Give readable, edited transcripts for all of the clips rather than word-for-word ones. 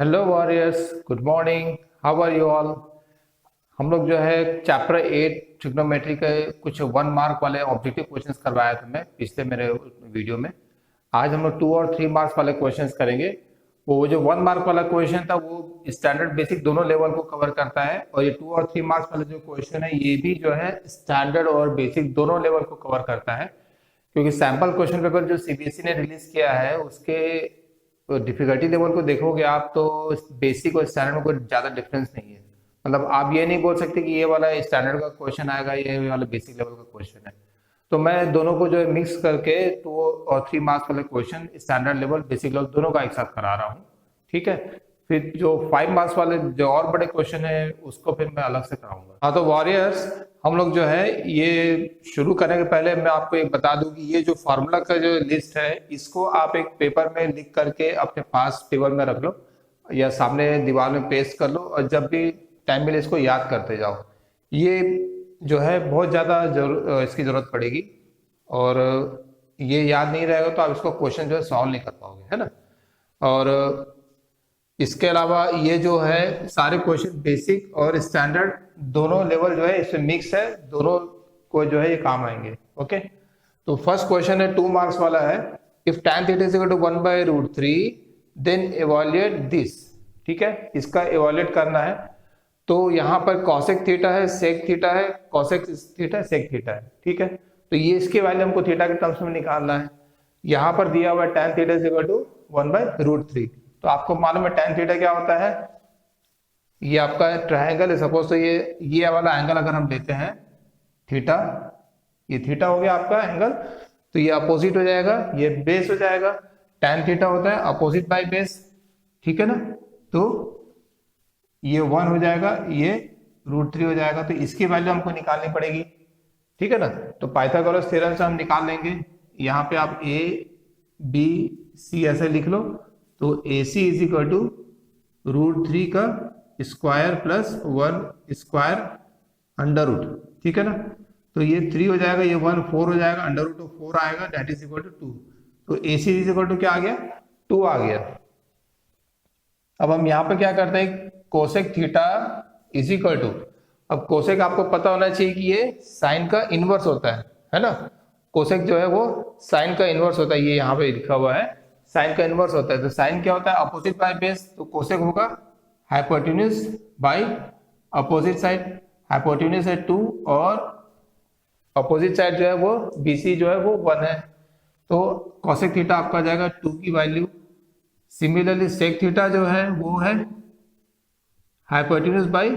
Hello warriors, good morning. How are you all. हम लोग जो है चैप्टर 8 ट्रिग्नोमेट्री के कुछ 1 मार्क वाले ऑब्जेक्टिव क्वेश्चंस करवाया था मैं पिछले मेरे वीडियो में। आज हम लोग 2 और 3 मार्क्स वाले क्वेश्चंस करेंगे। वो जो 1 मार्क वाला क्वेश्चन था वो स्टैंडर्ड बेसिक दोनों लेवल को कवर करता है, और ये 2 और 3 मार्क्स वाला जो क्वेश्चन है ये भी जो है स्टैंडर्ड और बेसिक दोनों लेवल को कवर करता है। क्योंकि सैंपल क्वेश्चन पेपर जो सीबीएसई ने रिलीज किया है उसके डिफिकल्टी लेवल को देखोगे आप तो बेसिक और स्टैंडर्ड में कोई ज्यादा डिफरेंस नहीं है। मतलब आप ये नहीं बोल सकते कि ये वाला स्टैंडर्ड का क्वेश्चन आएगा, ये वाला बेसिक लेवल का क्वेश्चन है। तो मैं दोनों को जो है मिक्स करके 2 और 3 मार्क्स वाले question standard level basic level दोनों का एक साथ करा रहा हूँ। ठीक है, फिर जो 5 मार्क्स वाले जो और बड़े क्वेश्चन है उसको फिर मैं अलग से कराऊंगा। हाँ तो वॉरियर्स, हम लोग जो है ये शुरू करने के पहले मैं आपको एक बता दूं कि ये जो फार्मूला का जो लिस्ट है इसको आप एक पेपर में लिख करके अपने पास टेबल में रख लो या सामने दीवार में पेस्ट कर लो, और जब भी टाइम मिले इसको याद करते जाओ। ये जो है बहुत ज़्यादा इसकी ज़रूरत पड़ेगी, और ये याद नहीं रहेगा तो आप इसको क्वेश्चन जो है सॉल्व नहीं कर पाओगे, है ना। और इसके अलावा ये जो है सारे क्वेश्चन बेसिक और स्टैंडर्ड दोनों लेवल जो है इसमें मिक्स है, दोनों को जो है ये काम आएंगे। ओके, तो फर्स्ट क्वेश्चन है 2 मार्क्स वाला है। If tan theta is equal to 1/√3 then evaluate this. ठीक है, इसका इवैल्यूएट करना है। तो यहाँ पर कॉसेक थीटा है, सेक थीटा है, कॉसेक थीटा है, सेक थीटा है। ठीक है, तो ये इसके वैल्यू हमको थीटा के टर्म्स में निकालना है। यहाँ पर दिया हुआ है tan theta is equal to 1/√3। तो आपको मालूम है tan थीटा क्या होता है। ये आपका ट्रायंगल है सपोज, तो ये वाला एंगल अगर हम लेते हैं थीटा, ये थीटा हो गया आपका एंगल, तो ये अपोजिट हो जाएगा, ये बेस हो जाएगा। tan थीटा होता है अपोजिट बाय बेस। ठीक है ना, तो ये 1 हो जाएगा, ये √3 हो जाएगा। तो इसकी वैल्यू हमको निकालनी पड़ेगी। ठीक है ना, तो पाइथागोरस थ्योरम से हम निकाल लेंगे। यहाँ पे आप ए बी सी ऐसे लिख लो। तो A C is equal to √3 का square plus 1 square under root. ठीक है ना, तो ये 3 हो जाएगा, ये 1 4 हो जाएगा, अंडर रूट ऑफ 4 आएगा, दैट इज इक्वल टू 2। तो A C is equal to क्या आ गया, 2 आ गया। अब हम यहाँ पे क्या करते हैं, cosec theta is equal to, अब कोसेक आपको पता होना चाहिए कि ये साइन का इनवर्स होता है ना। कोसेक जो है वो साइन का इनवर्स होता है, ये यहाँ पे लिखा हुआ है साइन का इनवर्स होता है। तो साइन क्या होता है, अपोजिट बाय बेस, तो कोसेक होगा hypotenuse by opposite side. Hypotenuse है 2 और अपोजिट साइड जो है वो BC जो है वो 1 है। तो कोसेक थीटा आपका जाएगा 2 की वैल्यू। सिमिलरली सेक थीटा जो है वो है hypotenuse by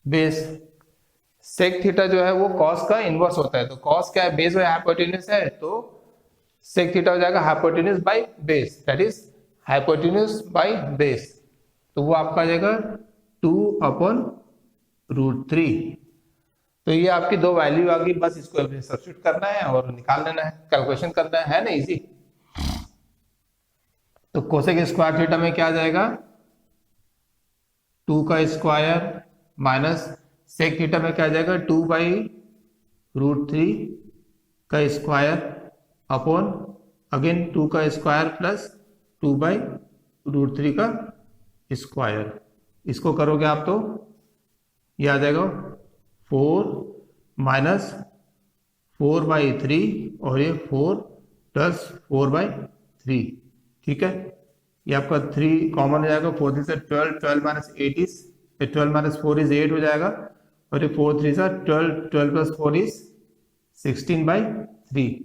base. Sec theta जो है वो कॉस का इनवर्स होता है। तो कॉस क्या है, बेस बाय हाइपोटेन्यूज है, तो सेक थीटा हो जाएगा hypotenuse by base, that is hypotenuse by base. तो वो आपका आ जाएगा 2/√3। तो ये आपकी 2 वैल्यू आ गई, बस इसको सब्स्टिट्यूट करना है और निकाल लेना है, कैलकुलेशन करना है ना, इजी। तो कोसेक स्क्वायर थीटा में क्या आ जाएगा, 2 का स्क्वायर माइनस सेक थीटा में क्या आ जाएगा, 2/√3 का स्क्वायर अपॉन अगेन 2 का स्क्वायर प्लस 2/√3 का स्क्वायर। इसको करोगे आप तो ये आ जाएगा 4 माइनस 4/3 और ये 4 प्लस 4/3। ठीक है, ये आपका 3 कॉमन हो जाएगा, 4 3 से 12, 12 माइनस 8 इज 12 माइनस 4 इज 8 हो जाएगा, और ये 4 3 से 12, 12 प्लस 4 इज 16/3।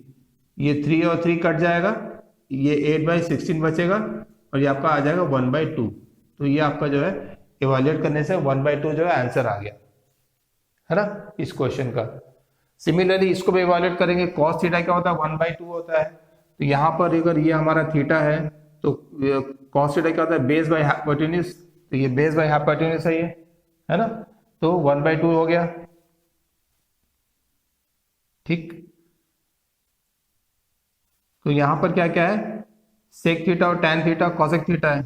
ये 3 और 3 कट जाएगा, ये 8/16 बचेगा, और ये आपका आ जाएगा 1/2। तो ये आपका जो है इवैल्यूएट करने से 1/2 जो है आंसर आ गया, है ना, इस क्वेश्चन का। सिमिलरली इसको भी इवैल्यूएट करेंगे। कॉस थीटा क्या होता है, 1/2 होता है। तो यहाँ पर अगर ये हमारा थीटा है तो कॉस थीटा क्या होता है, बेस बाय हाइपोटेन्यूज। तो ये बेस बाय हाइपोटेन्यूज है, ये है ना, तो 1/2 हो गया। ठीक, तो यहाँ पर क्या क्या है, सेक थीटा और टैन थीटा कॉसेक थीटा है।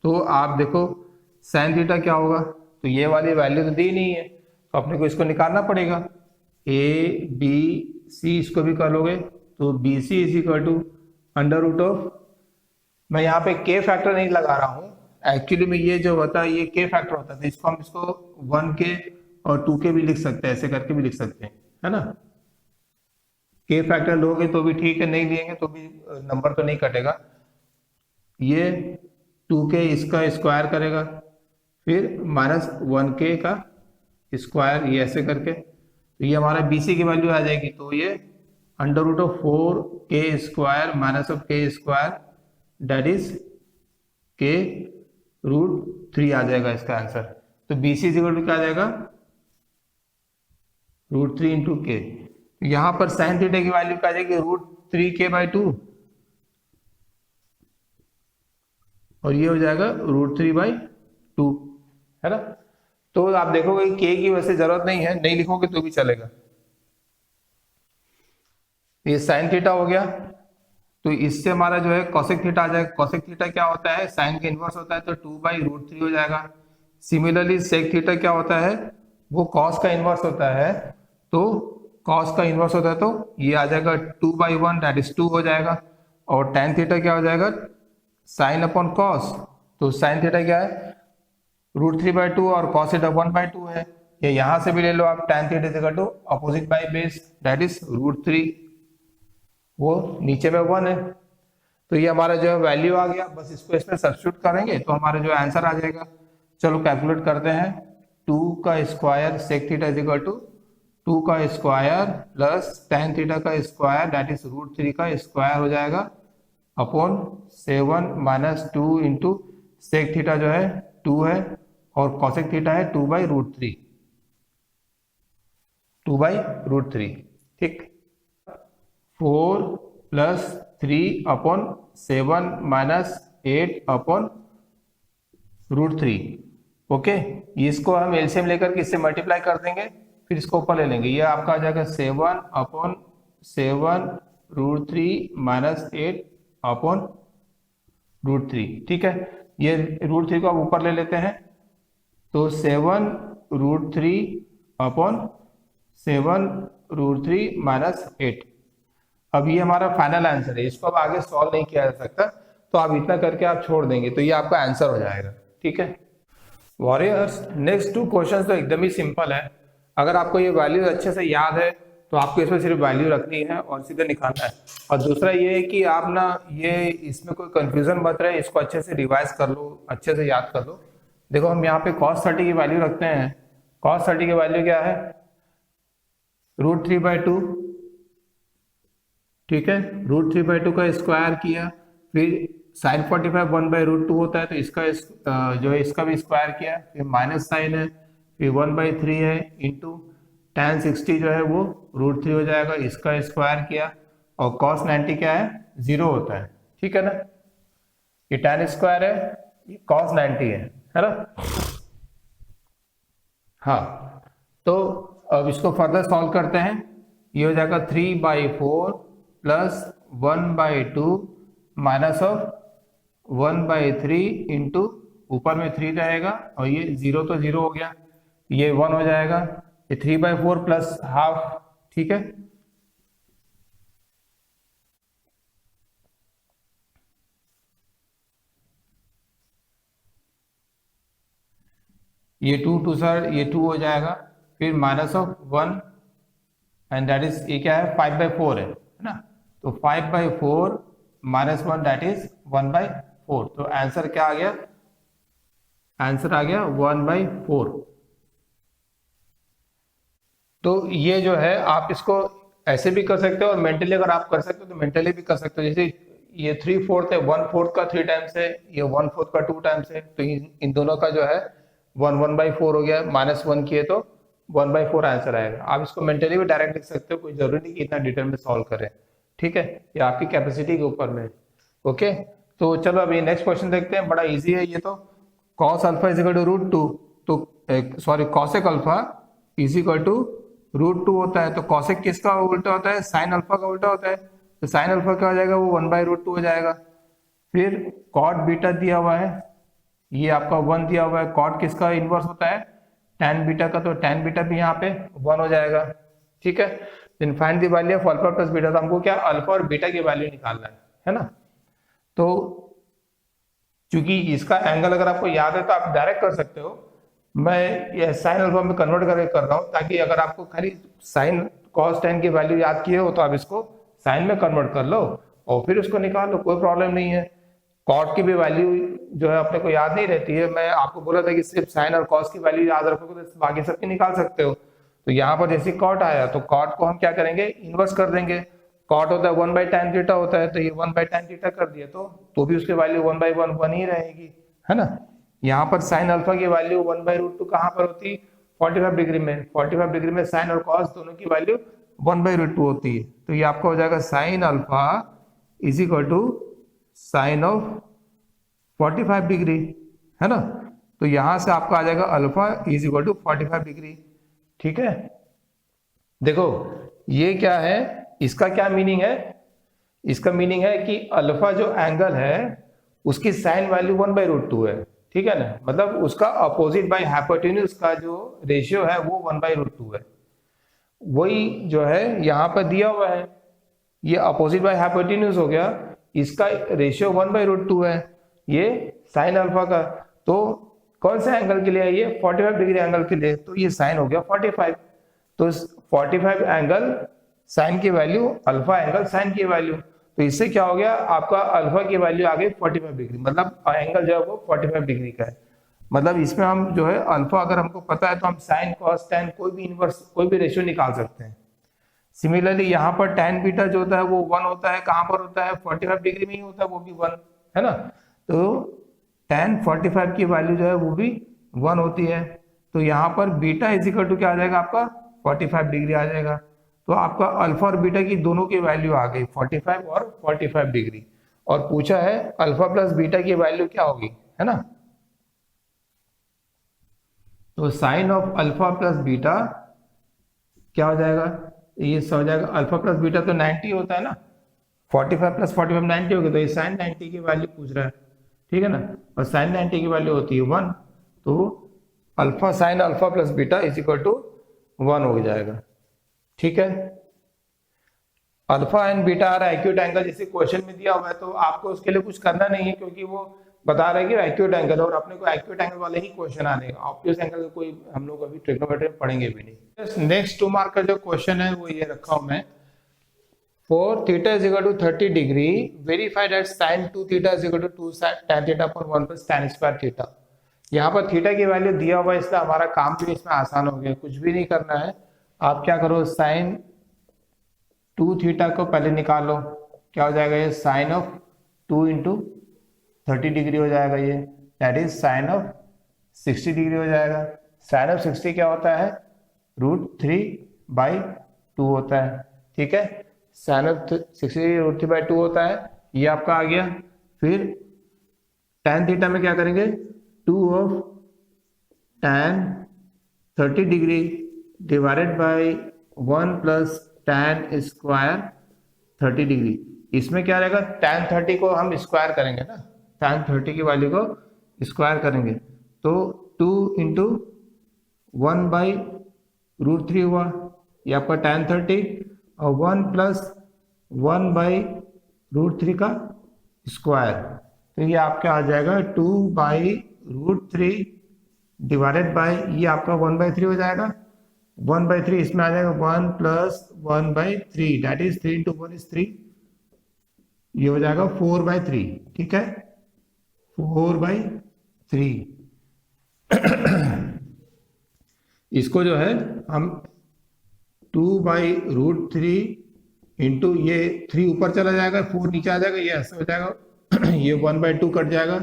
तो आप देखो साइन थीटा क्या होगा, तो ये वाली वैल्यू तो दी नहीं है, तो अपने को इसको निकालना पड़ेगा। ए बी सी इसको भी कर लोगे, तो BC is equal to under root of मैं यहाँ पे के फैक्टर नहीं लगा रहा हूँ, एक्चुअली में ये जो होता है ये के फैक्टर होता है, तो इसको हम इसको 1k और 2k भी लिख सकते हैं, ऐसे करके भी लिख सकते हैं, है ना। के फैक्टर लोगे तो भी ठीक है, नहीं लेंगे तो भी नंबर तो नहीं कटेगा। ये 2k इसका स्क्वायर करेगा, फिर -1k का स्क्वायर, ये ऐसे करके, तो ये हमारा BC की वैल्यू आ जाएगी। तो ये √4k² -k² date is k√3 आ जाएगा इसका आंसर। तो BC क्या आ जाएगा, √3 इंटू के। यहां पर साइन थीटा की वैल्यू क्या आ जाएगी, √3k/2, और ये हो जाएगा √3/2, है ना। तो आप देखोगे के की वैसे जरूरत नहीं है, नहीं लिखोगे तो भी चलेगा। ये साइन थीटा हो गया, तो इससे हमारा जो है कोसेक थीटा आ जाएगा। कोसेक थीटा क्या होता है, साइन के इनवर्स होता है, तो 2/√3 हो जाएगा। सिमिलरली सेक थीटा क्या होता है, वो कॉस का इनवर्स होता है, तो कॉस का इनवर्स होता है, तो ये आ जाएगा 2/1 दैट इज 2 हो जाएगा। और tan थीटा क्या हो जाएगा, साइन अपॉन कॉस, तो साइन थीटा क्या है √3/2 और कॉस थीटा 1/2 है। ये यहां से भी ले लो आप, tan theta is equal to opposite by base that is √3, वो नीचे में 1 है। तो ये हमारा जो है वैल्यू आ गया, बस इसको इसमें सब्स्टिट्यूट करेंगे तो हमारा जो आंसर आ जाएगा। चलो कैलकुलेट करते हैं। 2 का square sec theta is equal to 2 का स्क्वायर प्लस tan थीटा का स्क्वायर दैट इज √3 का स्क्वायर हो जाएगा अपॉन 7 - 2 इंटू सेक थीटा जो है 2 है और कॉसेक थीटा है 2/√3, 2/√3, ठीक। 4 + 3/7 - 8/√3, ओके। इसको हम एलसीएम लेकर के इससे मल्टीप्लाई कर देंगे, फिर इसको ऊपर ले लेंगे। ये आपका आ जाएगा 7/7√3 - 8/√3, ठीक है। ये √3 को आप ऊपर ले लेते हैं, तो 7√3/7√3 - 8। अब ये हमारा फाइनल आंसर है, इसको अब आगे सॉल्व नहीं किया जा सकता, तो आप इतना करके आप छोड़ देंगे, तो ये आपका आंसर हो जाएगा, ठीक है। वॉरियर्स, नेक्स्ट 2 क्वेश्चन तो एकदम ही सिंपल है। अगर आपको ये वैल्यू अच्छे से याद है तो आपको इसमें सिर्फ वैल्यू रखनी है और सीधे निकालना है। और दूसरा ये है कि आप ना ये इसमें कोई कंफ्यूजन मत रहे, इसको अच्छे से रिवाइज कर लो, अच्छे से याद कर लो। देखो हम यहाँ पे cos 30 की वैल्यू रखते हैं। cos 30 की वैल्यू क्या है, √3/2, ठीक है। √3/2 का स्क्वायर किया, फिर sin 45 1/√2 होता है, तो इसका जो है इसका भी स्क्वायर किया, फिर माइनस साइन है, फिर 1/3 है, इंटू tan 60 जो है वो √3 हो जाएगा, इसका स्क्वायर किया, और cos 90 क्या है, 0 होता है, ठीक है ना। ये tan स्क्वायर है, ये cos 90 है ना। हाँ, तो अब इसको फर्दर सॉल्व करते हैं। ये हो जाएगा 3/4 + 1/2 माइनस ऑफ 1/3 इंटू ऊपर में 3 रहेगा, और ये 0 तो 0 हो गया, ये 1 हो जाएगा। ये 3/4 + ½ ठीक है। ये 2 2 सर ये 2 हो जाएगा, फिर -1 एंड दैट इज ये क्या है 5/4 है ना। तो 5/4 -1 दैट इज 1/4। तो आंसर क्या आ गया, आंसर आ गया 1/4। तो ये जो है आप इसको ऐसे भी कर सकते हो, और मेंटली अगर आप कर सकते हो तो मेंटली भी कर सकते हो। जैसे ये 3/4 है, 1/4 का 3 टाइम्स है, ये 1/4 का 2 टाइम्स है, तो इन दोनों का जो है 1/4 हो गया, -1 किए तो 1/4 आंसर आएगा। आप इसको मेंटली भी डायरेक्ट लिख सकते हो, कोई जरूरी नहीं कि इतना डिटेल में सॉल्व करें, ठीक है। ये आपकी कैपेसिटी के ऊपर में, ओके। तो चलो अभी नेक्स्ट क्वेश्चन देखते हैं, बड़ा इजी है ये तो। cos alpha is equal to √2, तो sorry cosec alpha is equal to √2 होता है, तो cosec किसका उल्टा होता है, साइन अल्फा का उल्टा होता है, तो साइन अल्फा क्या हो जाएगा, वो 1/√2 हो जाएगा। फिर cot बीटा दिया हुआ है, ये आपका 1 दिया हुआ है। cot किसका इनवर्स होता है, tan बीटा का, तो tan बीटा भी यहाँ पे 1 हो जाएगा, ठीक है। Then find the value of alpha plus beta, तो हमको क्या अल्फा और बीटा की वैल्यू निकालना है ना। तो क्योंकि इसका एंगल अगर आपको याद है तो आप डायरेक्ट कर सकते हो। मैं ये साइन अल्फा में कन्वर्ट करके कर रहा हूँ, ताकि अगर आपको खाली साइन कॉस टेन की वैल्यू याद किए हो तो आप इसको साइन में कन्वर्ट कर लो और फिर उसको निकाल लो, कोई प्रॉब्लम नहीं है। कॉट की भी वैल्यू जो है अपने को याद नहीं रहती है। मैं आपको बोला था कि सिर्फ साइन और कॉस की वैल्यू याद रखोगे तो बाकी सबकी निकाल सकते हो। तो यहाँ पर जैसे कॉट आया तो कॉट को हम क्या करेंगे, इनवर्स कर देंगे। कॉट होता है 1/tan थीटा होता है, तो ये 1/tan थीटा कर दिया तो भी उसकी वैल्यू 1/1 ही रहेगी, है ना। यहाँ पर साइन अल्फा की वैल्यू 1/√2 कहाँ पर होती है, 45 डिग्री में। 45 डिग्री में साइन और कॉस दोनों की वैल्यू 1/√2 होती है। तो ये आपका हो जाएगा sine alpha is equal to sine of 45 degree, है ना। तो यहां से आपका आ जाएगा alpha is equal to 45 degree. ठीक है, देखो ये क्या है, इसका क्या मीनिंग है, इसका मीनिंग है कि अल्फा जो एंगल है उसकी साइन वैल्यू 1/√2 है, ठीक है ना। मतलब उसका अपोजिट बाय हाइपोटेन्यूज का जो रेशियो है वो 1/√2 है। वही जो है यहाँ पर दिया हुआ है, ये अपोजिट बाय हाइपोटेन्यूज हो गया, इसका रेशियो 1/√2 है, ये साइन अल्फा का। तो कौन से एंगल के लिए है ये, 45 डिग्री एंगल के लिए, तो ये साइन हो गया 45। तो 45 एंगल साइन की वैल्यू, अल्फा एंगल साइन की वैल्यू, तो इससे क्या हो गया, आपका अल्फा की वैल्यू आ गई 45 डिग्री, मतलब एंगल जो है वो 45 डिग्री का है। मतलब इसमें हम जो है अल्फा अगर हमको पता है तो हम साइन कॉस टेन कोई भी इनवर्स कोई भी रेशियो निकाल सकते हैं। सिमिलरली यहाँ पर tan बीटा जो होता है वो 1 होता है, कहाँ पर होता है, 45 डिग्री में ही होता है, वो भी 1, है ना। तो tan 45 की वैल्यू जो है वो भी 1 होती है। तो यहाँ पर बीटा इज इक्वल टू क्या आ जाएगा आपका 45 डिग्री आ जाएगा। तो आपका अल्फा और बीटा की दोनों की वैल्यू आ गई 45 और 45 डिग्री। और पूछा है अल्फा प्लस बीटा की वैल्यू क्या होगी, है ना। तो sine of alpha plus beta क्या हो जाएगा, ये हो जाएगा अल्फा प्लस बीटा तो 90 होता है ना, 45 प्लस 45 90 हो गया, तो ये साइन 90 की वैल्यू पूछ रहा है, ठीक है ना। और साइन 90 की वैल्यू होती है 1, तो alpha sine alpha plus beta is equal to 1 हो जाएगा, ठीक है। अल्फा एंड बीटा आ रहा है एक्यूट एंगल, जैसे क्वेश्चन में दिया हुआ है, तो आपको उसके लिए कुछ करना नहीं है, क्योंकि वो बता रहे हैं कि एक्यूट एंगल, और अपने को एक्यूट एंगल वाले ही क्वेश्चन आने, ऑब्वियस एंगल का कोई हम लोग अभी ट्रिग्नोमेट्री में पढ़ेंगे भी नहीं। नेक्स्ट 2 मार्क का जो क्वेश्चन है वो ये रखा हूं मैं, for theta is equal to 30 degree verify that sine 2 theta is equal to 2 tan theta upon 1 plus tan square theta. यहाँ पर थीटा की वैल्यू दिया हुआ है, इसलिए हमारा काम भी इसमें आसान हो गया, कुछ भी नहीं करना है। आप क्या करो, साइन 2 थीटा को पहले निकालो, क्या हो जाएगा, ये साइन ऑफ 2 इंटू 30 डिग्री हो जाएगा, ये that is sine of 60 degree हो जाएगा। साइन ऑफ 60 क्या होता है, √3/2 होता है, ठीक है। साइन ऑफ 60 √3/2 होता है, ये आपका आ गया। फिर tan थीटा में क्या करेंगे, 2 of tan 30 degree divided by 1 plus tan square 30 degree. इसमें क्या रहेगा, tan 30 को हम स्क्वायर करेंगे ना, tan 30 की वैल्यू को स्क्वायर करेंगे, तो 2 इंटू 1/√3 हुआ, ये आपका tan 30, और 1 प्लस 1/√3 का स्क्वायर, तो ये आपका आ जाएगा 2/√3 डिवाइडेड बाय, ये आपका 1/3 हो जाएगा, 1/3 इसमें आ जाएगा 1 plus 1/3 that is 3 into 1 is 3, ये हो जाएगा 4/3, ठीक है, 4/3। इसको जो है हम 2/√3 इंटू ये 3 ऊपर चला जाएगा, 4 नीचे आ जाएगा, ये ऐसे हो जाएगा, ये 1/2 कट जाएगा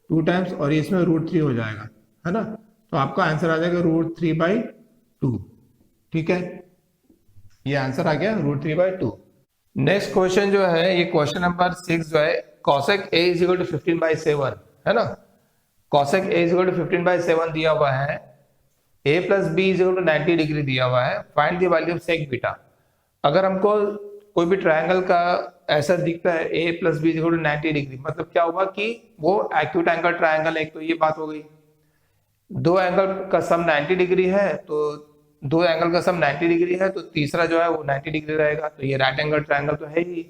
2 टाइम्स, और इसमें √3 हो जाएगा, है ना। तो आपका आंसर आ जाएगा √3/2, ठीक है, ये आंसर आ गया √3/2। नेक्स्ट क्वेश्चन जो है, ये क्वेश्चन नंबर 6 जो है, cosec a is equal to 15/7, है ना। cosec a is equal to 15/7 दिया हुआ है, a plus B is equal to 90 degree दिया हुआ है, find the value of sec beta. अगर हमको कोई भी ट्रायंगल का ऐसा दिखता है a plus B is equal to 90 degree, मतलब क्या हुआ कि वो एक्यूट एंगल ट्रायंगल है, तो ये बात हो गई। दो एंगल का सम 90 डिग्री है, तो दो एंगल का सम 90 डिग्री है, तो तीसरा जो है वो 90 डिग्री रहेगा, तो ये राइट एंगल ट्रायंगल तो है ही।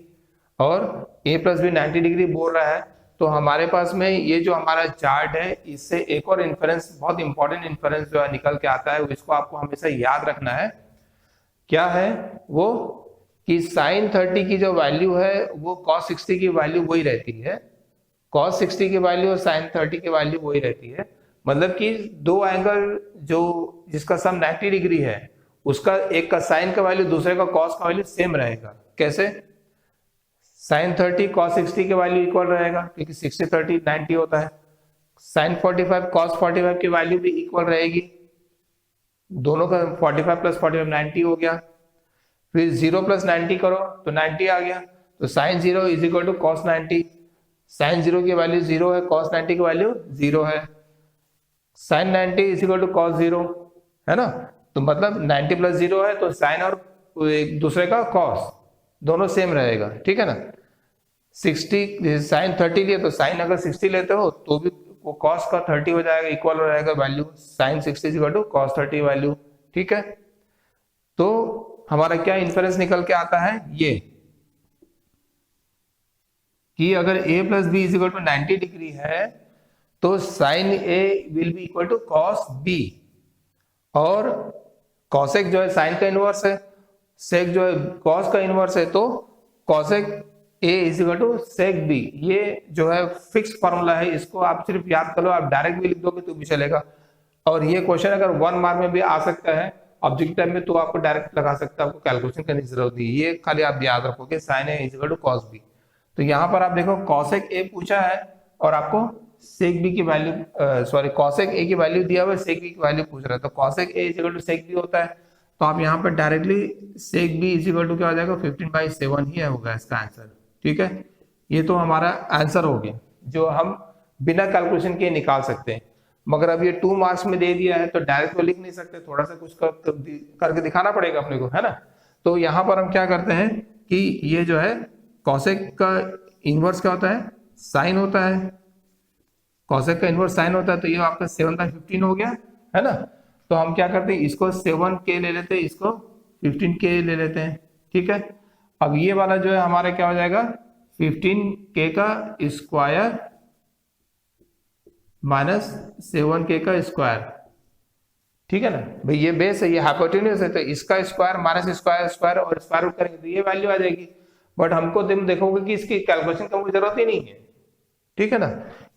और a प्लस बी 90 डिग्री बोल रहा है, तो हमारे पास में ये जो हमारा चार्ट है, इससे एक और इन्फरेंस, बहुत इंपॉर्टेंट इन्फरेंस जो है निकल के आता है, इसको आपको हमेशा याद रखना है। क्या है वो कि साइन 30 की जो वैल्यू है वो cos 60 की वैल्यू वही रहती है, cos 60 की वैल्यू और साइन 30 की वैल्यू वही रहती है। मतलब कि दो एंगल जो जिसका सम 90 डिग्री है, उसका एक का साइन का वैल्यू दूसरे का कॉस का वैल्यू सेम रहेगा। कैसे? साइन 30 cos 60 के वैल्यू इक्वल रहेगा, क्योंकि 60 30 90 होता है। साइन 45 cos 45 की वैल्यू भी इक्वल रहेगी, दोनों का 45 प्लस 45 90 हो गया। फिर 0 प्लस 90 करो तो 90 आ गया, तो sine 0 is equal to cos 90। Sine 0 की वैल्यू 0 है, कॉस 90 की वैल्यू 0 है। Sine 90 is equal to cos 0 है ना, तो मतलब 90 प्लस 0 है तो साइन और एक दूसरे का कॉस दोनों सेम रहेगा, ठीक है ना। 60 साइन 30 लिए तो साइन अगर 60 लेते हो तो भी वो कॉस का 30 हो जाएगा, इक्वल हो जाएगा value, sine 60 is equal to cos 30 value, ठीक है। तो हमारा क्या इन्फरेंस निकल के आता है ये कि अगर a plus B is equal to 90 degree है तो sine a will be equal to cos b, और कॉसेक जो है साइन का इनवर्स है, सेक जो है कॉस का इनवर्स है, तो cosec a is equal to sec b। ये जो है फिक्स फॉर्मूला है, इसको आप सिर्फ याद कर लो, आप डायरेक्ट भी लिख दोगे तो भी चलेगा। और ये क्वेश्चन अगर 1 मार्क में भी आ सकता है ऑब्जेक्टिव में, तो आपको डायरेक्ट लगा सकता है, आपको कैलकुलेशन करने की जरूरत नहीं, ये खाली आप याद रखोगे sine a is equal to cos b। तो यहाँ पर आप देखो कॉसेक a पूछा है और आपको सेक b की वैल्यू, सॉरी कॉसेक a की वैल्यू दिया हुआ है, सेक b की वैल्यू पूछ रहा है, तो cosec a is equal to sec b होता है। तो आप यहाँ पर directly sec b is equal to क्या हो जाएगा 15/7 ही होगा इसका आंसर, ठीक है। ये तो हमारा आंसर हो गया जो हम बिना कैलकुलेशन के निकाल सकते हैं। मगर अब ये 2 मार्क्स में दे दिया है तो डायरेक्ट तो लिख नहीं सकते, थोड़ा सा कुछ करके दिखाना पड़ेगा अपने को, है ना। तो यहाँ पर हम क्या करते हैं कि ये जो है कॉसेक का इनवर्स क्या होता है, साइन होता है, कॉसेक का इनवर्स साइन होता है, तो ये आपका 7/15 हो गया, है ना। तो हम क्या करते हैं, इसको 7k ले लेते हैं, इसको 15k ले लेते हैं, ठीक है। अब ये वाला जो है हमारा क्या हो जाएगा 15k का स्क्वायर माइनस 7k का स्क्वायर, ठीक है ना भाई। ये बेस है, ये हाइपोटेन्यूज है, तो इसका स्क्वायर माइनस स्क्वायर स्क्वायर और स्क्वायर रूट करेंगे तो ये वैल्यू आ जाएगी। बट हमको तुम देखोगे कि इसकी कैलकुलेशन करने की जरूरत ही नहीं है, ठीक है ना।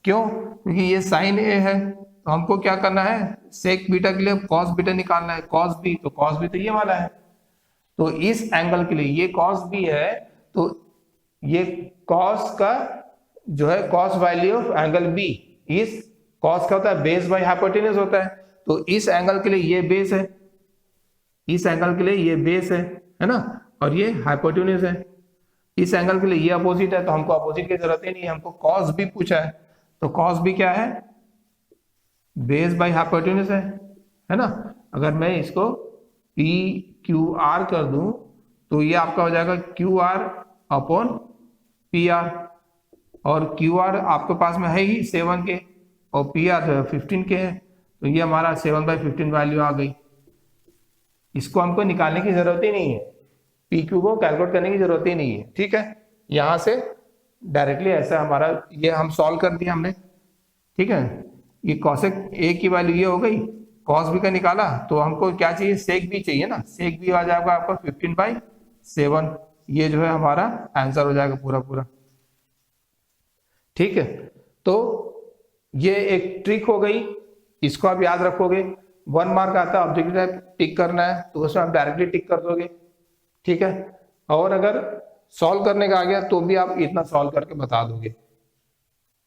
क्यों? क्योंकि ये साइन ए है, तो हमको क्या करना है, सेक बीटा के लिए कॉस बीटा निकालना है, कॉस बी, तो कॉस बी तो ये वाला है, तो इस एंगल के लिए ये कॉस बी है, तो ये कॉस का जो है cos value of angle B, इस कॉस का होता है बेस बाय हाइपोटेन्यूज होता है, तो इस एंगल के लिए ये बेस है, इस एंगल के लिए ये बेस है ना, और ये हाइपोटेन्यूज है। इस एंगल के लिए ये अपोजिट है, तो हमको अपोजिट की जरूरत ही नहीं है, हमको कॉस बी पूछा है, तो कॉस बी क्या है, बेस बाय हाइपोटेन्यूज है ना। अगर मैं इसको पी क्यू आर कर दूं तो ये आपका हो जाएगा Q R upon P R, और क्यू आर आपके पास में है ही 7k और पी आर 15k है, तो ये हमारा 7/15 वैल्यू आ गई। इसको हमको निकालने की जरूरत ही नहीं है, पी क्यू को कैलकुलेट करने की जरूरत ही नहीं है, ठीक है। यहां से डायरेक्टली ऐसा हमारा ये हम सॉल्व कर दिया हमने, ठीक है। ये कॉसेक ए की वैल्यू ये हो गई, कॉस बी का निकाला, तो हमको क्या चाहिए, सेक बी चाहिए ना, सेक बी आ जाएगा आपका 15/7, ये जो है हमारा आंसर हो जाएगा पूरा पूरा, ठीक है। तो ये एक ट्रिक हो गई, इसको आप याद रखोगे। 1 मार्क आता है ऑब्जेक्टिव टाइप टिक करना है, तो उसमें आप डायरेक्टली टिक कर दोगे, ठीक है। और अगर सॉल्व करने का आ गया तो भी आप इतना सॉल्व करके बता दोगे,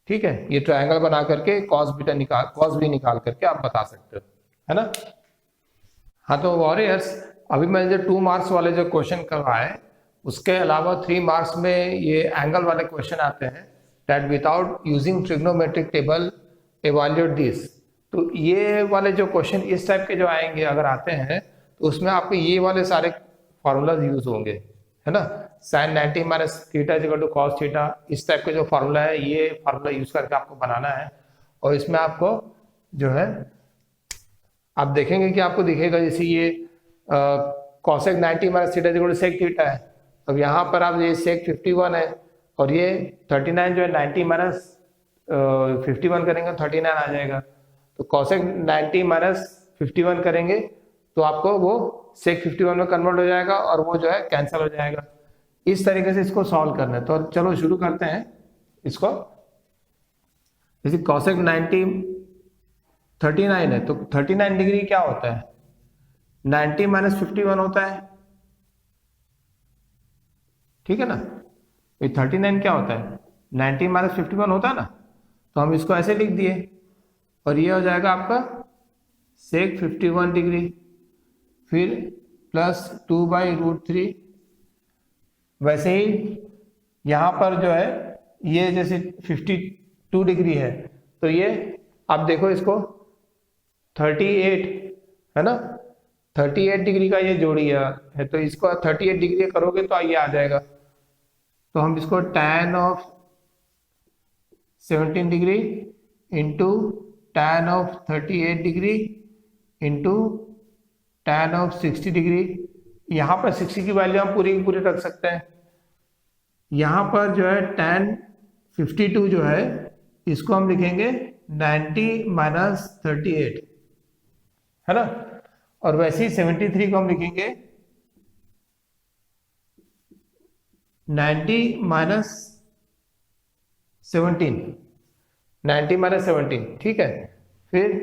ठीक है। ये ट्रायंगल बना करके कॉस बीटा निकाल, कॉस बी निकाल करके आप बता सकते हो, है ना। हाँ तो वॉरियर्स, अभी मैंने जो 2 मार्क्स वाले जो क्वेश्चन करवाए, उसके अलावा 3 मार्क्स में ये एंगल वाले क्वेश्चन आते हैं, that without using trigonometric table evaluate this. तो ये वाले जो क्वेश्चन इस टाइप के जो आएंगे अगर आते हैं, तो उसमें आपके ये वाले सारे फॉर्मूलाज यूज होंगे, है ना। sin 90 minus theta is equal to cos theta, इस टाइप के जो फार्मूला है, ये फार्मूला यूज करके आपको बनाना है। और इसमें आपको जो है आप देखेंगे कि आपको दिखेगा जैसे ये cosec 90 minus theta is equal to sec theta है, अब यहाँ पर आप ये सेक 51 है, और ये 39 जो है 90 माइनस 51 करेंगे 39 आ जाएगा। तो cosec 90 माइनस 51 करेंगे तो आपको वो sec 51 में कन्वर्ट हो जाएगा और वो जो है कैंसिल हो जाएगा। इस तरीके से इसको सॉल्व करना है। तो चलो शुरू करते हैं इसको। जैसे cosec 90 39 है तो 39 डिग्री क्या होता है, 90 माइनस 51 होता है, ठीक है ना। ये 39 क्या होता है, 90 माइनस 51 होता है ना। तो हम इसको ऐसे लिख दिए और ये हो जाएगा आपका sec 51 डिग्री, फिर प्लस 2/√3। वैसे ही यहाँ पर जो है ये जैसे 52 डिग्री है तो ये आप देखो इसको 38 है ना, 38 डिग्री का ये जोड़ी है तो इसको 38 डिग्री करोगे तो ये आ जाएगा। तो हम इसको tan of 17 degree into tan of 38 degree into tan of 60 degree, यहाँ पर 60 की वैल्यू हम पूरी की पूरी रख सकते हैं। यहाँ पर जो है tan 52 जो है इसको हम लिखेंगे 90 माइनस 38 है ना, और वैसे ही 73 को हम लिखेंगे 90 माइनस 17, 90 माइनस 17, ठीक है। फिर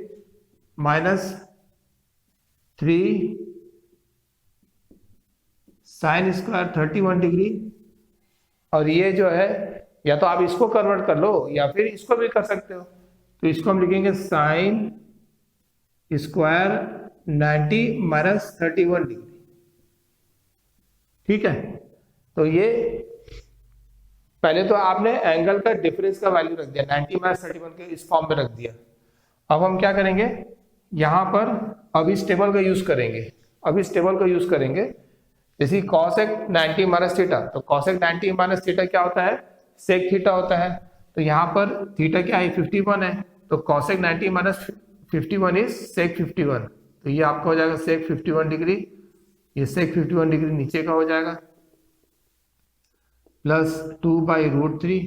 माइनस 3 साइन स्क्वायर 31 डिग्री, और ये जो है या तो आप इसको कन्वर्ट कर लो या फिर इसको भी कर सकते हो। तो इसको हम लिखेंगे साइन स्क्वायर 90 माइनस 31 डिग्री, ठीक है। तो ये पहले तो आपने एंगल का डिफरेंस का वैल्यू रख दिया 90 माइनस 31 के इस फॉर्म में रख दिया। अब हम क्या करेंगे, यहाँ पर अब इस टेबल का यूज करेंगे, अब इस टेबल का यूज करेंगे। जैसे cosec 90 माइनस थीटा, तो cosec 90 माइनस थीटा क्या होता है, sec थीटा होता है। तो यहाँ पर थीटा क्या है 51 है, तो cosec 90 माइनस 51 इज sec 51। तो ये आपका हो जाएगा sec 51 डिग्री, ये sec 51 डिग्री नीचे का हो जाएगा प्लस 2/√3।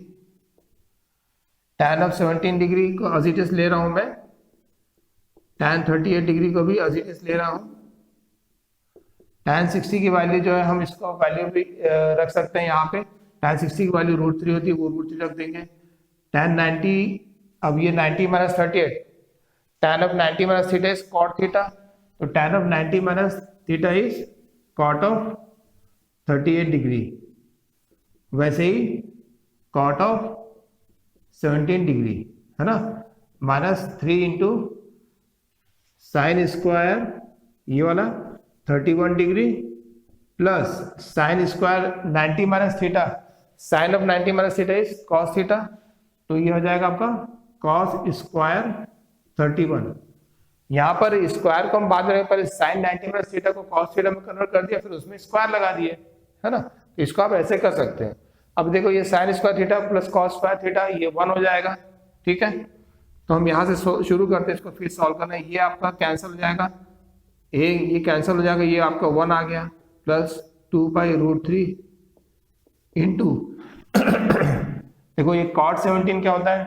tan ऑफ 17 डिग्री को एज इट इज ले रहा हूं मैं, tan 38 डिग्री को भी एज इट इज ले रहा हूं। tan 60 की वैल्यू जो है हम इसको वैल्यू भी रख सकते हैं यहाँ पे, tan 60 की वैल्यू √3 होती है, वो √3 रख देंगे। tan 90, अब ये 90 minus 38, tan of 90 minus theta is cot theta, तो tan of 90 minus theta is cot of 38 degree. वैसे ही cot ऑफ 17 डिग्री है ना, माइनस 3 इंटू साइन स्क्वायर ये वाला 31 degree plus sine square 90 minus theta, sine of 90 minus theta is cos theta, तो ये हो जाएगा आपका कॉस स्क्वायर 31। यहाँ पर स्क्वायर को हम बाद में पर साइन 90 माइनस थीटा को कॉस थीटा में कन्वर्ट कर दिया, फिर उसमें स्क्वायर लगा दिए है ना। तो इसको आप ऐसे कर सकते हैं। अब देखो ये sine square theta plus cos square theta ये 1 हो जाएगा, ठीक है। तो हम यहाँ से शुरू करते हैं, इसको फिर सॉल्व करना है। ये आपका कैंसिल हो जाएगा, ये कैंसिल हो जाएगा, ये आपका 1 आ गया प्लस 2/√3 इंटू देखो ये cot 17 क्या होता है,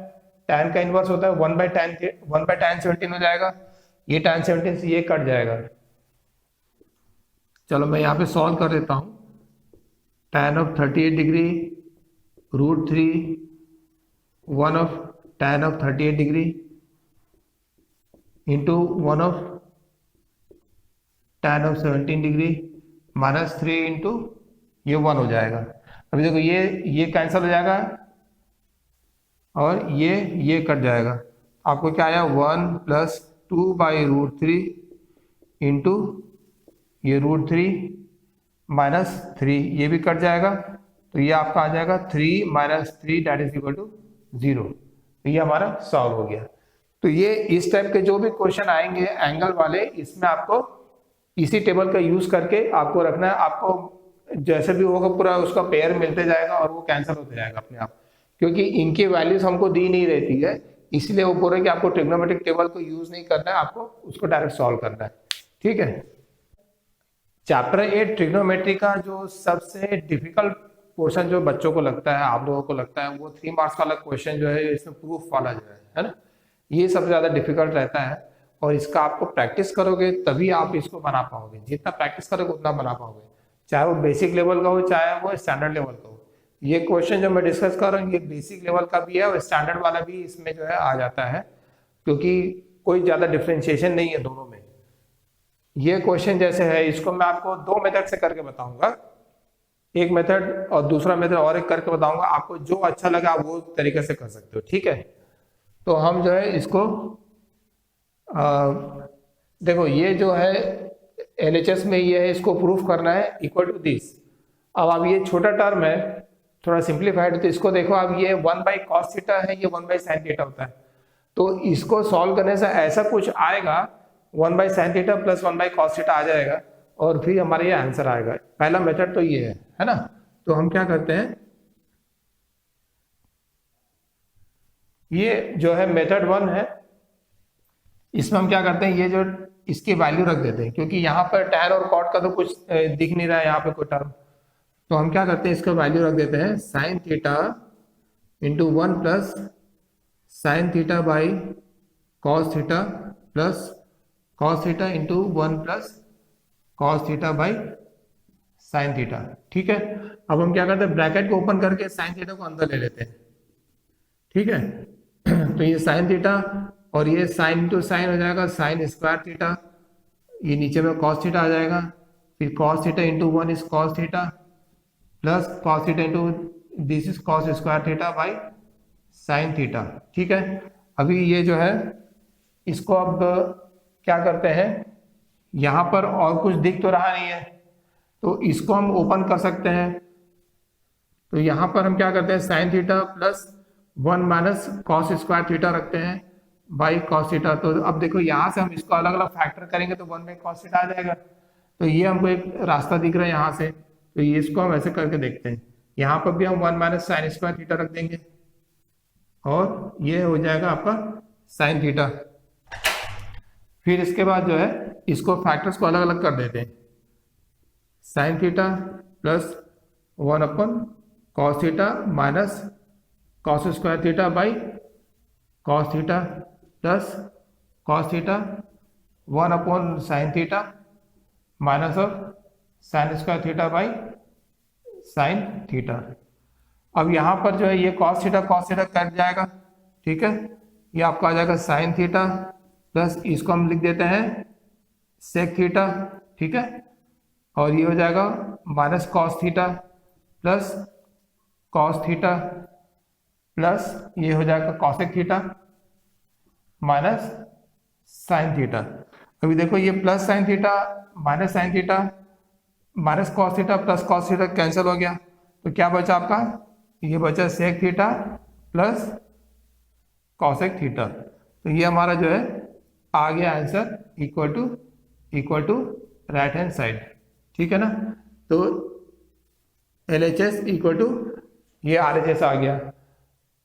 tan का इनवर्स होता है 1/tan 17 हो जाएगा, ये tan 17 से ये कट जाएगा। चलो मैं यहाँ पे सॉल्व कर देता हूँ। tan of 38 degree √3 1 of tan of 38 degree into 1 of tan of 17 degree minus 3 into ये 1 हो जाएगा। अभी देखो ये कैंसिल हो जाएगा और ये कट जाएगा। आपको क्या आया 1 प्लस 2/√3 इंटू ये √3 माइनस 3, ये भी कट जाएगा, तो ये आपका आ जाएगा 3 minus 3 that is equal to 0। तो ये हमारा सॉल्व हो गया। तो ये इस टाइप के जो भी क्वेश्चन आएंगे एंगल वाले, इसमें आपको इसी टेबल का यूज करके आपको रखना है। आपको जैसे भी होगा पूरा उसका पेयर मिलते जाएगा और वो कैंसिल होते जाएगा अपने आप, क्योंकि इनकी वैल्यूज हमको दी नहीं रहती है, इसलिए वो बोल रहे कि आपको ट्रिग्नोमेट्रिक टेबल को यूज नहीं करना है, आपको उसको डायरेक्ट सॉल्व करना है, ठीक है। चैप्टर 8 ट्रिग्नोमेट्री का जो सबसे डिफिकल्ट पोर्शन जो बच्चों को लगता है, आप लोगों को लगता है, वो 3 मार्क्स वाला क्वेश्चन जो है इसमें प्रूफ वाला जो है ना, ये सबसे ज़्यादा डिफिकल्ट रहता है। और इसका आपको प्रैक्टिस करोगे तभी आप इसको बना पाओगे, जितना प्रैक्टिस करोगे उतना बना पाओगे, चाहे वो बेसिक लेवल का हो चाहे वो स्टैंडर्ड लेवल का हो। ये क्वेश्चन जो मैं डिस्कस कर रहा हूँ ये बेसिक लेवल का भी है और स्टैंडर्ड वाला भी इसमें जो है आ जाता है, क्योंकि कोई ज़्यादा डिफ्रेंशिएशन नहीं है दोनों में। ये क्वेश्चन जैसे है इसको मैं आपको 2 मेथड से करके बताऊंगा, एक मेथड और दूसरा मेथड और एक करके बताऊंगा, आपको जो अच्छा लगा आप वो तरीके से कर सकते हो, ठीक है। तो हम जो है इसको देखो ये जो है LHS में ये है, इसको प्रूफ करना है इक्वल टू दिस। अब ये छोटा टर्म है थोड़ा सिंप्लीफाइड, तो इसको देखो अब ये 1/cos थीटा है, ये 1/sin थीटा होता है, तो इसको सॉल्व करने से ऐसा कुछ आएगा 1/sin theta plus 1/cos theta आ जाएगा और फिर हमारा ये आंसर आएगा। पहला मेथड तो ये है ना। तो हम क्या करते हैं, ये जो है मेथड 1 है, इसमें हम क्या करते हैं ये जो इसकी वैल्यू रख देते हैं, क्योंकि यहाँ पर tan और cot का तो कुछ दिख नहीं रहा है यहाँ पे कोई टर्म, तो हम क्या करते हैं इसका वैल्यू रख देते हैं sin theta into 1 plus sin theta by cos theta plus cos theta into 1 plus cos theta by sin theta, ठीक है। अब हम क्या करते हैं ब्रैकेट को ओपन करके sin थीटा को अंदर ले लेते हैं, ठीक है। तो ये sin थीटा और ये sin इंटू साइन हो जाएगा sin स्क्वायर थीटा, ये नीचे में cos थीटा आ जाएगा, फिर cos theta into 1 is cos theta plus cos theta into this is cos square theta by sin theta, ठीक है। अभी ये जो है इसको अब क्या करते हैं, यहाँ पर और कुछ दिख तो रहा नहीं है तो इसको हम ओपन कर सकते हैं। तो यहाँ पर हम क्या करते हैं sin theta plus 1 minus cos square theta रखते हैं बाई cos थीटा। तो अब देखो यहाँ से हम इसको अलग अलग फैक्टर करेंगे तो 1/cos थीटा आ जाएगा। तो ये हमको एक रास्ता दिख रहा है यहाँ से, तो ये इसको हम ऐसे करके देखते हैं, यहाँ पर भी हम 1 माइनस साइन स्क्वायर थीटा रख देंगे और ये हो जाएगा आपका sin थीटा। फिर इसके बाद जो है इसको फैक्टर्स को अलग अलग कर देते हैं, sin theta plus 1/cos theta minus cos square theta by cos theta plus cos theta 1/sin theta minus of sin square theta by sin theta. अब यहाँ पर जो है ये cos थीटा कट जाएगा, ठीक है। ये आपका आ जाएगा sin थीटा प्लस इसको हम लिख देते हैं sec थीटा, ठीक है। और ये हो जाएगा minus cos theta plus cos theta plus ये हो जाएगा cosec theta minus sin theta. अभी देखो ये plus sin theta minus sin theta minus cos theta plus cos theta cancel हो गया, तो क्या बचा आपका, ये बचा sec theta plus cosec theta. तो ये हमारा जो है आ गया answer equal to right hand side, ठीक है ना। तो LHS इक्वल टू ये RHS आ गया,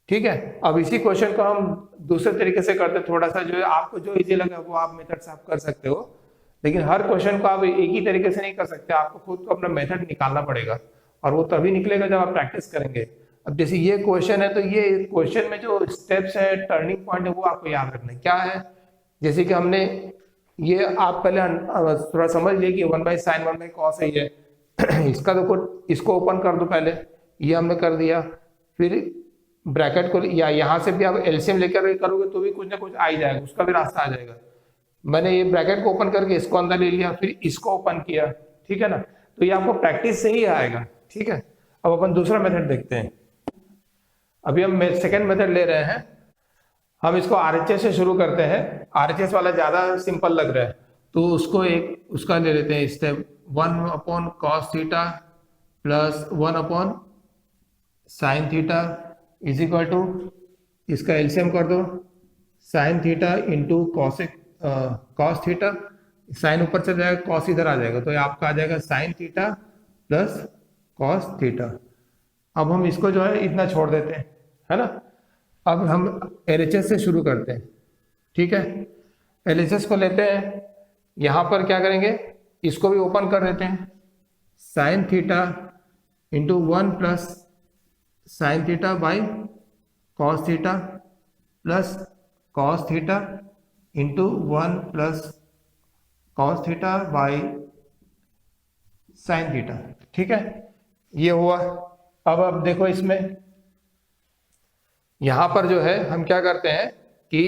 ठीक है। अब इसी क्वेश्चन को हम दूसरे तरीके से करते, थोड़ा सा जो है आपको जो इजी लगे वो आप मेथड से आप कर सकते हो, लेकिन हर क्वेश्चन को आप एक ही तरीके से नहीं कर सकते, आपको खुद को अपना मेथड निकालना पड़ेगा और वो तभी निकलेगा जब आप प्रैक्टिस करेंगे। अब जैसे ये क्वेश्चन है तो ये क्वेश्चन में जो स्टेप्स है, टर्निंग पॉइंट है, वो आपको याद रखना है क्या है। जैसे कि हमने ये आप पहले थोड़ा समझ लिए कि 1/sin 1/cos है ये इसका देखो, इसको ओपन कर दो पहले, ये हमने कर दिया, फिर ब्रैकेट को या यहाँ से भी आप एलसीएम लेकर करोगे तो भी कुछ ना कुछ आ ही जाएगा, उसका भी रास्ता आ जाएगा। मैंने ये ब्रैकेट को ओपन करके इसको अंदर ले लिया, फिर इसको ओपन किया, ठीक है ना। तो ये आपको प्रैक्टिस से ही आएगा, ठीक है। अब अपन दूसरा मेथड देखते हैं। अभी हम सेकेंड मेथड ले रहे हैं, हम इसको RHS से शुरू करते हैं। RHS वाला ज्यादा सिंपल लग रहा है तो उसका ले लेते हैं step 1/cos theta plus 1/sin theta is equal to, इसका एलसीएम कर दो sin theta into cos theta, sine ऊपर चल जाएगा cos इधर आ जाएगा, तो ये आपका आ जाएगा sin theta plus cos theta. अब हम इसको जो है इतना छोड़ देते हैं, है ना। अब हम LHS से शुरू करते हैं, ठीक है। LHS को लेते हैं, यहाँ पर क्या करेंगे, इसको भी ओपन कर देते हैं, sin theta into 1 plus sign theta by cos theta plus cos theta into 1 plus cos theta by sine theta. ठीक है, ये हुआ। अब देखो इसमें यहां पर जो है हम क्या करते हैं कि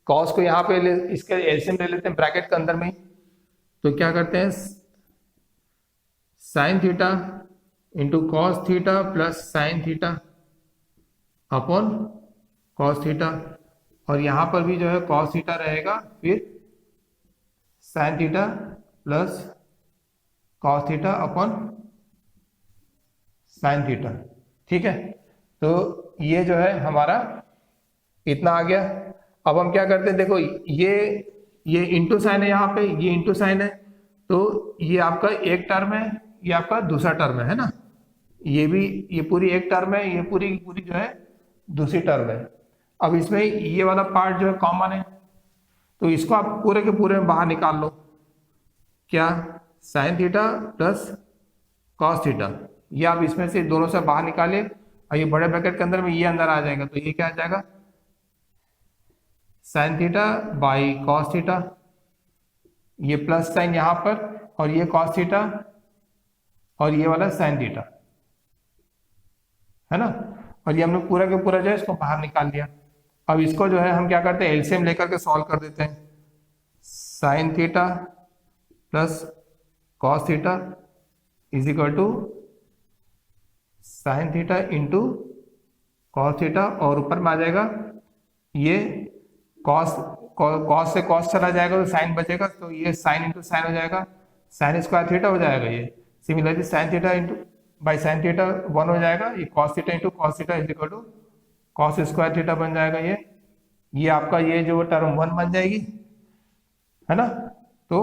कॉस को यहाँ पे इसके एलसीएम ले लेते हैं ब्रैकेट के अंदर में ही। तो क्या करते हैं, sine theta into cos theta plus sine theta upon cos theta, और यहां पर भी जो है कॉस थीटा रहेगा, फिर sign theta plus cos theta upon sine theta. ठीक है, तो ये जो है हमारा इतना आ गया। अब हम क्या करते हैं, देखो ये इंटू साइन है, यहाँ पे ये इंटू साइन है, तो ये आपका एक टर्म है, ये आपका दूसरा टर्म है ना, ये भी, ये पूरी एक टर्म है, ये पूरी पूरी जो है दूसरी टर्म है। अब इसमें ये वाला पार्ट जो है कॉमन है, तो इसको आप पूरे के पूरे बाहर निकाल लो। क्या, sign theta plus cos theta, ये आप इसमें से दोनों से बाहर निकाले, और ये बड़े ब्रैकेट के अंदर में ये अंदर आ जाएगा, तो ये क्या आ जाएगा, sign theta by cos theta, ये प्लस साइन यहां पर, और ये कॉस थीटा, और ये वाला साइन थीटा, है ना। और ये हमने पूरा के पूरा जो है इसको बाहर निकाल लिया। अब इसको जो है हम क्या करते हैं, एलसीएम लेकर के सॉल्व कर देते हैं। Sine theta plus cos theta is equal to sine theta into cos theta, और ऊपर में आ जाएगा ये कॉस से कॉस चला जाएगा तो साइन बचेगा, तो ये साइन इंटू साइन हो जाएगा, साइन स्क्वायर थीटा हो जाएगा। ये similarly sine theta into by sine theta 1 हो जाएगा, ये cos theta into cos theta is equal to cos square theta बन जाएगा। ये आपका ये जो टर्म 1 बन जाएगी, है ना। तो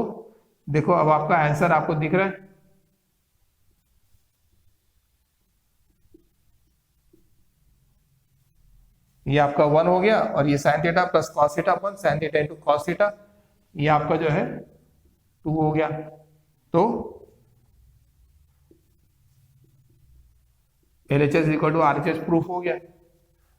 देखो अब आपका आंसर आपको दिख रहा है, ये आपका 1 हो गया, और ये sine theta plus cos theta अपन sine theta into cos theta, ये आपका जो है 2 हो गया। तो LHS equal to RHS proof हो गया।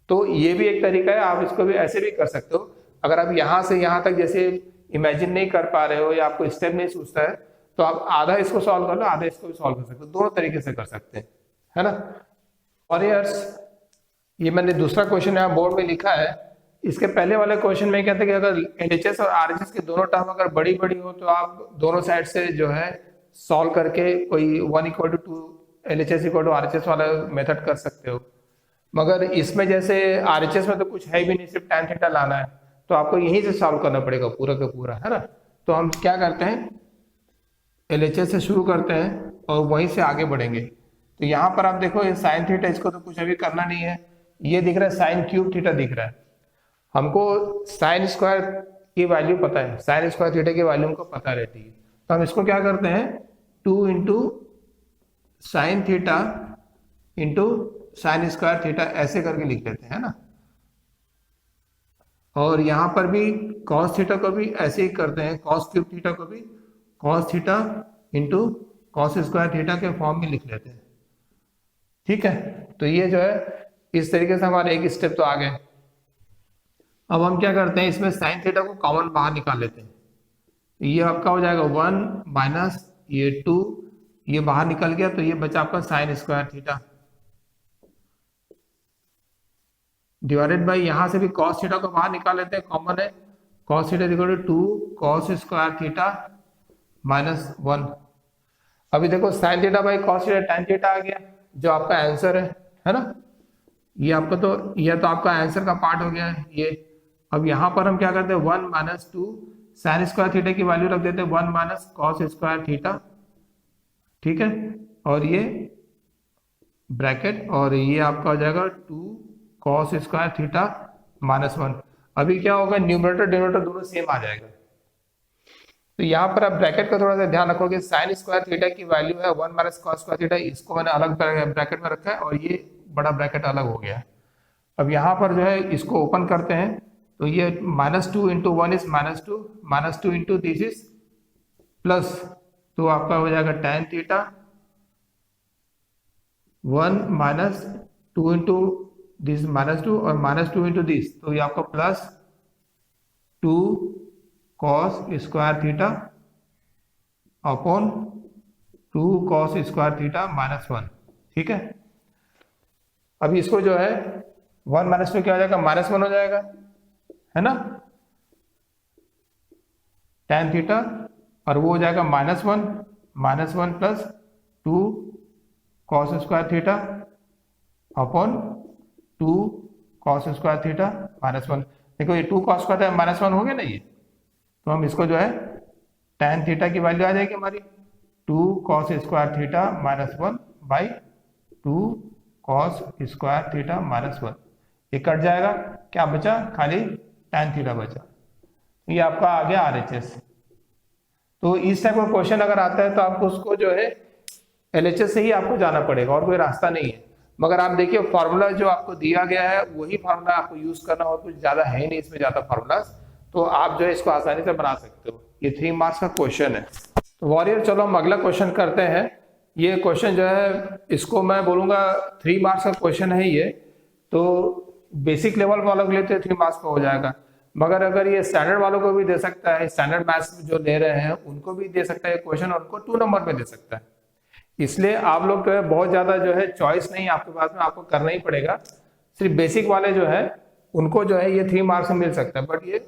तो ये भी एक तरीका है, आप इसको भी ऐसे भी कर सकते हो। अगर आप यहां से यहां तक जैसे इमेजिन नहीं कर पा रहे हो, या आपको स्टेप नहीं सूझता है, तो आप आधा इसको सॉल्व कर लो, आधा इसको भी सॉल्व कर सकते हो, दोनों तरीके से कर सकते हैं, है ना। और यार्स, ये मैंने दूसरा क्वेश्चन यहाँ बोर्ड में लिखा है। इसके पहले वाले क्वेश्चन में कहते हैं कि अगर LHS और RHS की दोनों टर्म अगर बड़ी बड़ी हो, तो आप दोनों साइड से जो है सॉल्व करके कोई 1 equal to 2 LHS equal to RHS वाला मेथड कर सकते हो। मगर इसमें जैसे RHS में तो कुछ है भी नहीं, सिर्फ tan थीटा लाना है, तो आपको यहीं से सॉल्व करना पड़ेगा पूरा का पूरा, है ना। तो हम क्या करते हैं, LHS से शुरू करते हैं और वहीं से आगे बढ़ेंगे। तो यहाँ पर आप देखो, ये साइन थीटा, इसको तो कुछ अभी करना नहीं है, ये दिख रहा है साइन क्यूब थीटा दिख रहा है। हमको साइन स्क्वायर की वैल्यू पता है, साइन स्क्वायर थीटा की वैल्यू हमको पता रहती है, तो हम इसको क्या करते हैं, 2 into sine theta into sine square theta ऐसे करके लिख लेते हैं, है ना। और यहां पर भी कॉस थीटा को भी ऐसे ही करते हैं, कॉस क्यूब थीटा को भी cos theta into cos square theta के फॉर्म में लिख लेते हैं। ठीक है, तो ये जो है इस तरीके से हमारे एक स्टेप तो आ गए। अब हम क्या करते हैं, इसमें साइन थीटा को कॉमन बाहर निकाल लेते हैं। ये आपका हो जाएगा 1 माइनस ये 2, ये बाहर निकल गया, तो ये बचा आपका sign square theta divided by, यहां से भी कॉस थीटा को बाहर निकाल लेते हैं, कॉमन है, cos theta equal to 2 cos square theta minus 1। अभी देखो sine theta by cos theta tan theta आ गया, जो आपका आंसर है ना। ये आपका तो यह तो आपका आंसर का पार्ट हो गया है ये। अब यहां पर हम क्या करते हैं, 1 माइनस 2 साइन स्क्वायर थीटा की वैल्यू रख देते हैं 1 माइनस कॉस स्क्वायर थीटा, ठीक है, और ये ब्रैकेट, और ये आपका हो जाएगा 2 कॉस स्क्वायर थीटा माइनस 1। अभी क्या होगा, न्यूमरेटर डिनोमिनेटर दोनों सेम आ जाएगा। तो यहाँ पर आप ब्रैकेट का थोड़ा सा ध्यान रखोगे, साइन स्क्वायर थीटा की वैल्यू है 1 माइनस कॉस स्क्वायर थीटा, इसको मैंने अलग ब्रैकेट में रखा है, और ये बड़ा ब्रैकेट अलग हो गया। अब यहाँ पर जो है इसको ओपन करते हैं, तो ये -2 into 1 is -2 into this is plus, तो आपका हो जाएगा tan theta 1 minus 2 into this -2 और -2 इंटू दिस, तो ये आपका plus 2 cos square theta upon 2 cos square theta -1। ठीक है, अभी इसको जो है 1 माइनस 2 क्या हो जाएगा, -1 हो जाएगा, है ना, tan थीटा, और वो हो जाएगा -1 plus 2 cos square theta upon 2 cos square theta -1। देखो ये 2 कॉस स्क्वायर -1 हो गया ना ये, तो हम इसको जो है tan थीटा की वैल्यू आ जाएगी हमारी 2 cos square theta -1 by 2 cos square theta -1। ये कट जाएगा, क्या बचा, खाली tan थीटा बचा। ये आपका आ गया RHS। तो इस टाइप का क्वेश्चन अगर आता है तो आपको उसको जो है LHS से ही आपको जाना पड़ेगा, और कोई रास्ता नहीं है। मगर आप देखिए फार्मूला जो आपको दिया गया है वही फार्मूला आपको यूज करना, और कुछ ज्यादा है नहीं इसमें ज्यादा फार्मूलाज, तो आप जो है इसको आसानी से बना सकते हो। ये 3 मार्क्स का क्वेश्चन है। तो वॉरियर चलो हम अगला क्वेश्चन करते हैं। ये क्वेश्चन जो है इसको मैं बोलूंगा 3 मार्क्स का क्वेश्चन है ये, तो बेसिक लेवल वालों के लिए तो 3 मार्क्स का हो जाएगा, मगर अगर ये स्टैंडर्ड वालों को भी दे सकता है, स्टैंडर्ड मैथ्स जो ले रहे हैं उनको भी दे सकता है क्वेश्चन, उनको 2 नंबर पे दे सकता है। इसलिए आप लोग जो है बहुत ज्यादा जो है चॉइस नहीं आपके पास में, आपको करना ही पड़ेगा। सिर्फ बेसिक वाले जो है उनको जो है ये 3 मार्क्स में मिल सकता है, बट ये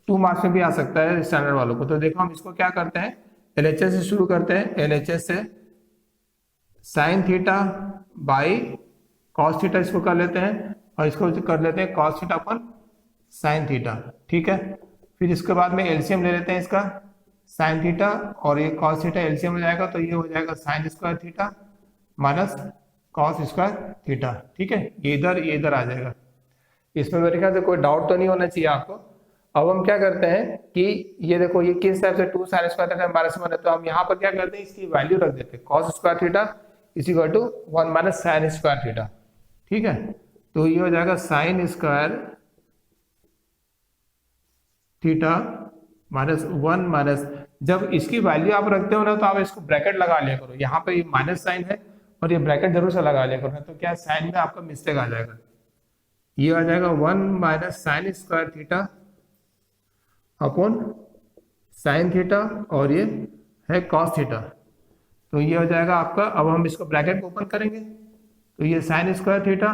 2 मार्क्स में भी आ सकता है स्टैंडर्ड वालों को। तो देखो हम इसको क्या करते हैं, LHS से शुरू करते हैं। LHS से sign theta by cos theta इसको कर लेते हैं, और इसको कर लेते हैं कॉस थीटा अपन साइन थीटा। ठीक है, फिर इसके बाद में एलसीएम ले लेते हैं इसका, साइन थीटा और ये कॉस थीटा एलसीएम हो जाएगा, तो ये हो जाएगा sign square theta minus cos square theta. ठीक है, ये इधर आ जाएगा। इसमें मेरे ख्याल से कोई डाउट तो नहीं होना चाहिए आपको। अब हम क्या करते हैं कि ये देखो ये किस टाइप से 2 साइन स्क्वायर थीटा -1 है, तो हम यहाँ पर क्या करते हैं, इसकी वैल्यू रख देते हैं cos square theta is equal to 1 minus sine square theta. ठीक है, तो ये हो जाएगा साइन स्क्वायर थीटा -1 माइनस, जब इसकी वैल्यू आप रखते हो ना तो आप इसको ब्रैकेट लगा लिया करो, यहाँ पे ये माइनस साइन है और ये ब्रैकेट जरूर से लगा लिया करो, तो क्या साइन में आपका मिस्टेक आ जाएगा। ये आ जाएगा 1 minus sine square theta upon sine theta, और ये है कॉस थीटा, तो ये हो जाएगा आपका। अब हम इसको ब्रैकेट को ओपन करेंगे, तो ये sine square theta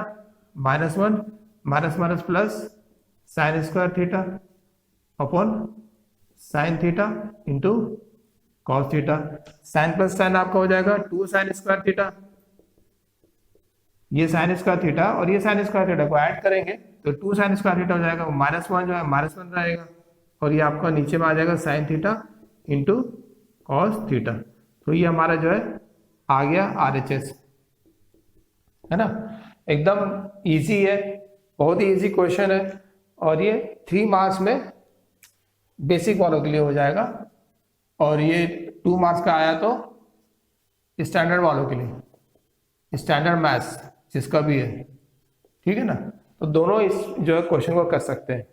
-1 minus minus plus sine square theta upon sine theta into cos theta. Sine plus sine आपका हो जाएगा 2 साइन स्क्वायर थीटा, ये साइन स्क्वायर थीटा और ये साइन स्क्वायर थीटा को ऐड करेंगे तो 2 साइन स्क्वायर थीटा हो जाएगा, -1 जो है -1 रहेगा, और ये आपका नीचे में आ जाएगा sign theta into cos theta. तो ये हमारा जो है आ गया RHS, है ना। एकदम इजी है, बहुत ही इजी क्वेश्चन है, और ये 3 मार्क्स में बेसिक वालों के लिए हो जाएगा, और ये 2 मार्क्स का आया तो स्टैंडर्ड वालों के लिए, स्टैंडर्ड मैथ्स जिसका भी है। ठीक है ना, तो दोनों इस जो है क्वेश्चन को कर सकते हैं।